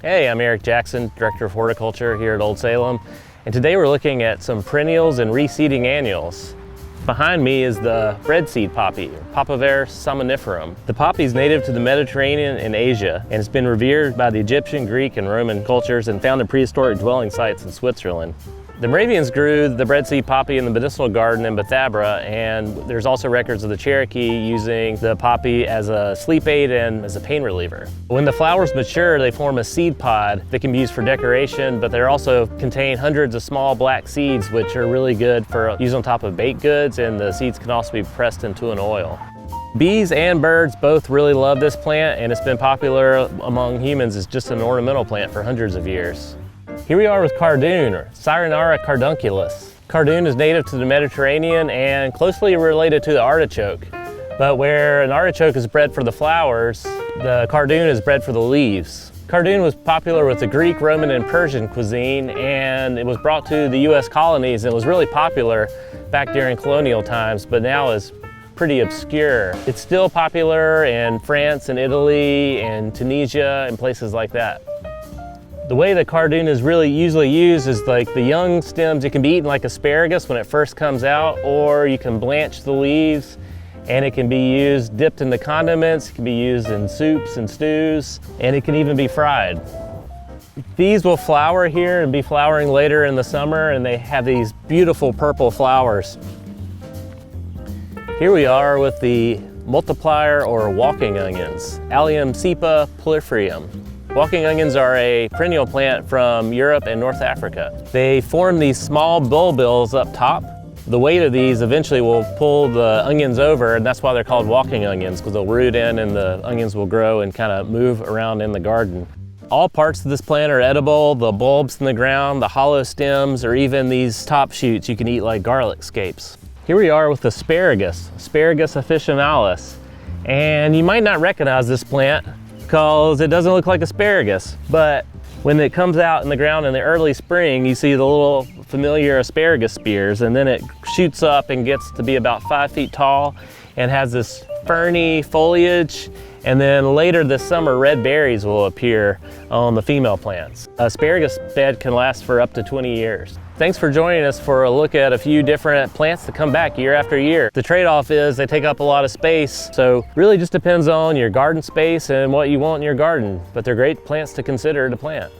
Hey, I'm Eric Jackson, Director of Horticulture here at Old Salem, and today we're looking at some perennials and reseeding annuals. Behind me is the breadseed poppy, Papaver somniferum. The poppy is native to the Mediterranean and Asia, and it's been revered by the Egyptian, Greek, and Roman cultures and found in prehistoric dwelling sites in Switzerland. The Moravians grew the breadseed poppy in the medicinal garden in Bethabara, and there's also records of the Cherokee using the poppy as a sleep aid and as a pain reliever. When the flowers mature, they form a seed pod that can be used for decoration, but they also contain hundreds of small black seeds, which are really good for use on top of baked goods, and the seeds can also be pressed into an oil. Bees and birds both really love this plant, and it's been popular among humans as just an ornamental plant for hundreds of years. Here we are with Cardone, or Cyrenara cardunculus. Cardone is native to the Mediterranean and closely related to the artichoke. But where an artichoke is bred for the flowers, the Cardone is bred for the leaves. Cardone was popular with the Greek, Roman, and Persian cuisine, and it was brought to the US colonies and was really popular back during colonial times, but now is pretty obscure. It's still popular in France and Italy and Tunisia and places like that. The way that Cardone is really usually used is like the young stems. It can be eaten like asparagus when it first comes out, or you can blanch the leaves and it can be used dipped into condiments. It can be used in soups and stews, and it can even be fried. These will flower here and be flowering later in the summer, and they have these beautiful purple flowers. Here we are with the multiplier or walking onions, Allium cepa proliferum. Walking onions are a perennial plant from Europe and North Africa. They form these small bulbils up top. The weight of these eventually will pull the onions over, and that's why they're called walking onions, because they'll root in and the onions will grow and kind of move around in the garden. All parts of this plant are edible. The bulbs in the ground, the hollow stems, or even these top shoots you can eat like garlic scapes. Here we are with asparagus, Asparagus officinalis. And you might not recognize this plant because it doesn't look like asparagus, but when it comes out in the ground in the early spring, you see the little familiar asparagus spears, and then it shoots up and gets to be about 5 feet tall and has this ferny foliage, and then later this summer red berries will appear on the female plants. Asparagus bed can last for up to 20 years. Thanks for joining us for a look at a few different plants that come back year after year. The trade-off is they take up a lot of space, so really just depends on your garden space and what you want in your garden, but they're great plants to consider to plant.